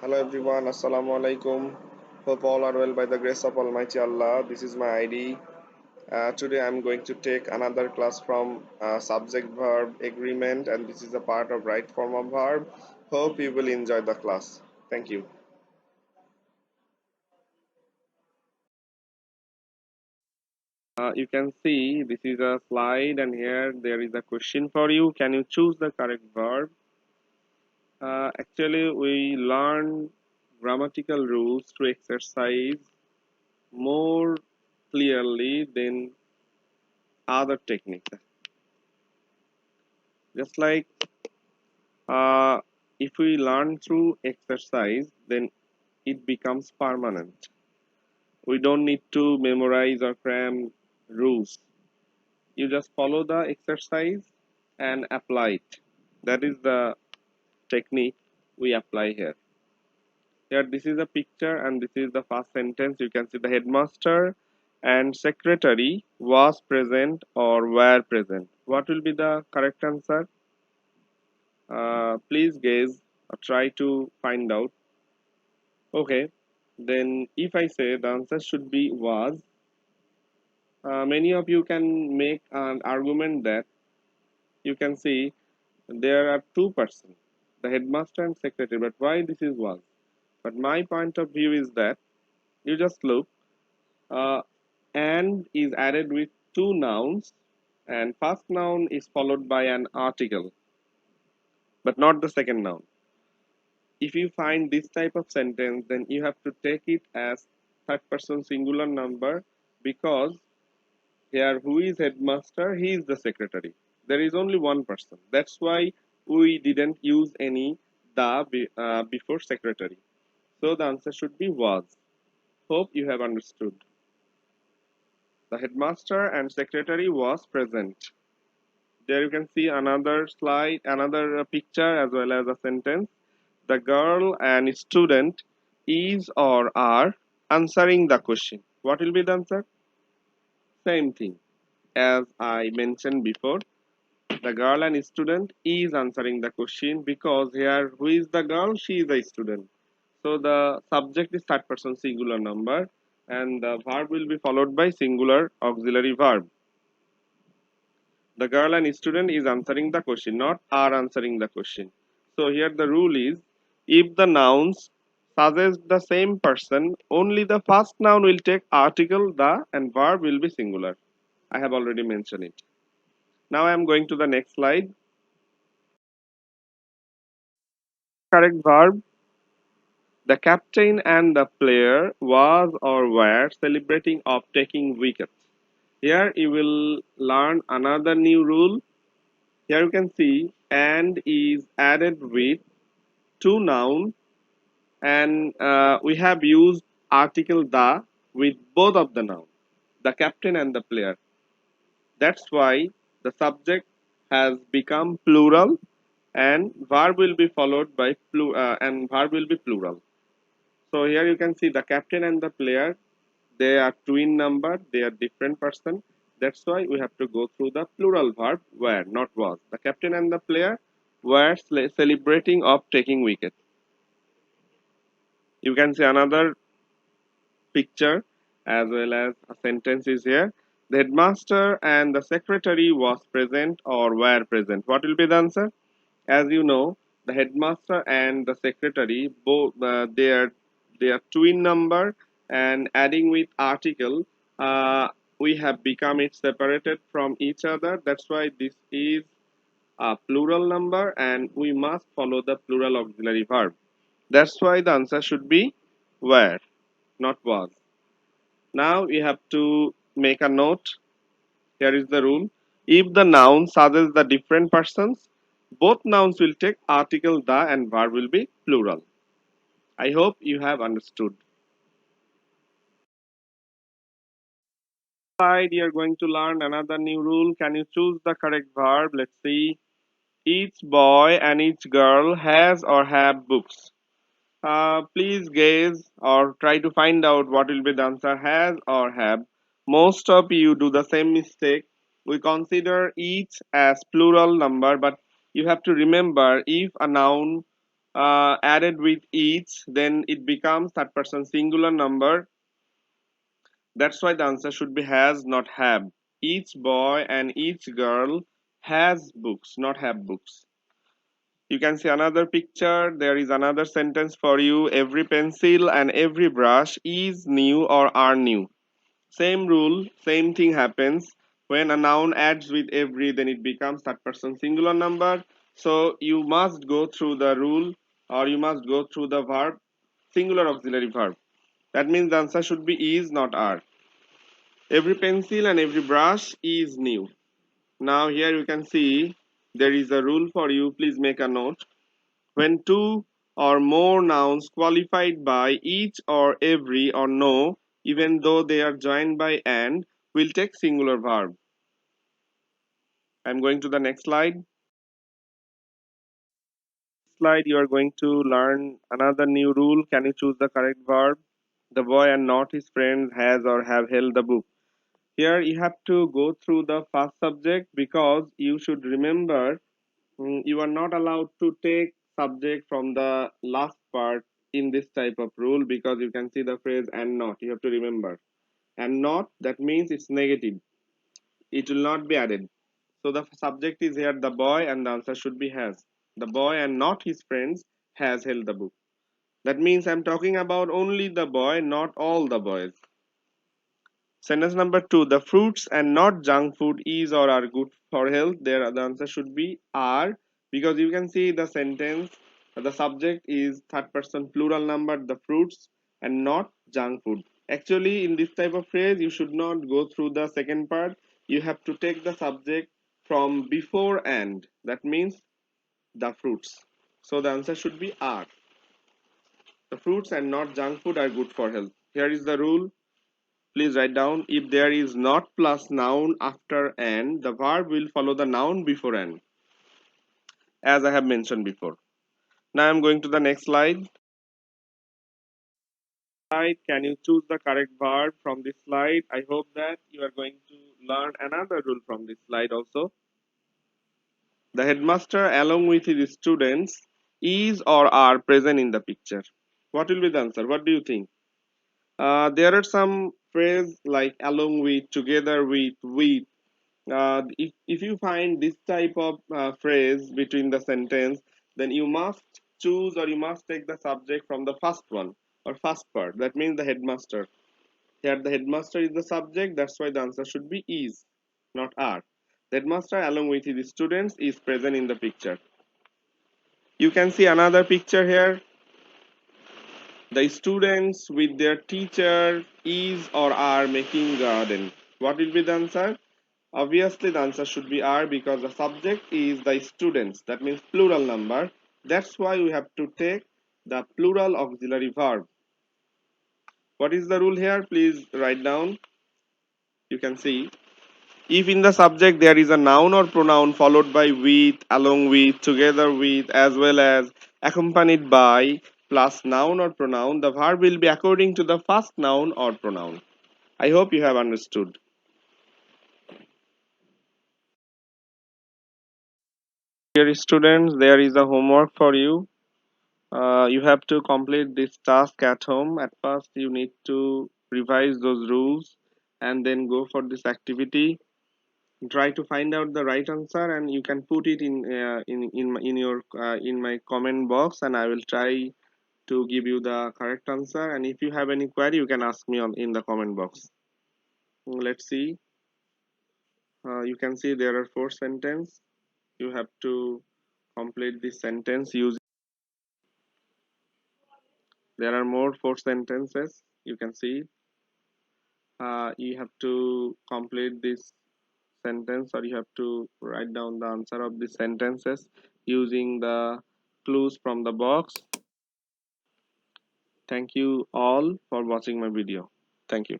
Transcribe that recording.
Hello everyone, Assalamu alaikum. Hope all are well by the grace of Almighty Allah. This is my ID. Today I'm going to take another class from subject verb agreement, and this is a part of right form of verb. Hope you will enjoy the class. Thank you. You can see this is a slide, and here there is a question for you. Can you choose the correct verb? Actually, we learn grammatical rules to exercise more clearly than other techniques. Just like if we learn through exercise, then it becomes permanent. We don't need to memorize or cram rules. You just follow the exercise and apply it. That is the technique we apply here. Here, this is a picture, and this is the first sentence. You can see the headmaster and secretary was present or were present. What will be the correct answer? Please guess or try to find out. Okay, then if I say the answer should be was, many of you can make an argument that you can see there are two persons, the headmaster and secretary, but why this is was? But my point of view is that you just look, uh, and is added with two nouns, and first noun is followed by an article, but not the second noun. If you find this type of sentence, then you have to take it as third person singular number, because here who is headmaster, he is the secretary. There is only one person. That's why we didn't use any before secretary. So the answer should be was. Hope you have understood. The headmaster and secretary was present. There you can see another slide, another picture as well as a sentence. The girl and student is or are answering the question. What will be the answer? Same thing as I mentioned before. The girl and student is answering the question, because here who is the girl? She is a student. So the subject is third person singular number, and the verb will be followed by singular auxiliary verb. The girl and student is answering the question, not are answering the question. So here the rule is, if the nouns suggest the same person, only the first noun will take article the, and verb will be singular. I have already mentioned it. Now I am going to the next slide. Correct verb. The captain and the player was or were celebrating of taking wickets. Here you will learn another new rule. Here you can see and is added with two nouns, and we have used article the with both of the nouns, the captain and the player. That's why the subject has become plural, and verb will be followed by and verb will be plural. So here you can see the captain and the player, they are twin number, they are different person. That's why we have to go through the plural verb were, not was. The captain and the player were celebrating of taking wicket. You can see another picture as well as a sentence is here. The headmaster and the secretary was present or were present. What will be the answer? As you know, the headmaster and the secretary both they are twin number, and adding with article, we have become it separated from each other. That's why this is a plural number, and we must follow the plural auxiliary verb. That's why the answer should be were, not was. Now we have to make a note. Here is the rule. If the noun suggests the different persons, both nouns will take article the, and verb will be plural. I hope you have understood. Slide, you are going to learn another new rule. Can you choose the correct verb? Let's see. Each boy and each girl has or have books. Please guess or try to find out what will be the answer, has or have. Most of you do the same mistake. We consider each as plural number, but you have to remember, if a noun added with each, then it becomes third person singular number. That's why the answer should be has, not have. Each boy and each girl has books, not have books. You can see another picture. There is another sentence for you. Every pencil and every brush is new or are new. Same rule, same thing happens. When a noun adds with every, then it becomes third person singular number. So you must go through the rule, or you must go through the verb, singular auxiliary verb. That means the answer should be is, not are. Every pencil and every brush is new. Now here you can see there is a rule for you. Please make a note. When two or more nouns qualified by each or every or no, even though they are joined by and, will take singular verb. I'm going to the next slide. Slide, you are going to learn another new rule. Can you choose the correct verb? The boy and not his friends has or have held the book. Here you have to go through the first subject because you should remember, you are not allowed to take subject from the last part in this type of rule, because you can see the phrase and not. You have to remember. And not, that means it's negative. It will not be added. So the subject is here the boy and the answer should be has. The boy and not his friends has held the book. That means I'm talking about only the boy, not all the boys. Sentence number two, the fruits and not junk food is or are good for health. There the answer should be are, because you can see the sentence, the subject is third person plural number, the fruits and not junk food. Actually, in this type of phrase, you should not go through the second part. You have to take the subject from before and. That means the fruits. So the answer should be are. The fruits and not junk food are good for health. Here is the rule. Please write down, if there is not plus noun after an, the verb will follow the noun before an, as I have mentioned before. Now I am going to the next slide. Can you choose the correct verb from this slide? I hope that you are going to learn another rule from this slide also. The headmaster along with his students is or are present in the picture. What will be the answer? What do you think? There are some phrases like along with, together with. If you find this type of phrase between the sentence, then you must choose or you must take the subject from the first one or first part. That means the headmaster. Here the headmaster is the subject. That's why the answer should be is, not are. The headmaster along with his students is present in the picture. You can see another picture here. The students with their teacher is or are making garden. What will be the answer? Obviously, the answer should be are, because the subject is the students. That means plural number. That's why we have to take the plural auxiliary verb. What is the rule here? Please write down. You can see, if in the subject there is a noun or pronoun followed by with, along with, together with, as well as, accompanied by, plus noun or pronoun, the verb will be according to the first noun or pronoun. I hope you have understood. Dear students, there is a homework for you. You have to complete this task at home. At first, you need to revise those rules and then go for this activity. Try to find out the right answer, and you can put it in your in my comment box, and I will try to give you the correct answer. And if you have any query, you can ask me on in the comment box. Let's see. You can see there are four sentences. You have to complete this sentence using. There are more four sentences. You can see. You have to complete this sentence, or you have to write down the answer of the sentences using the clues from the box. Thank you all for watching my video. Thank you.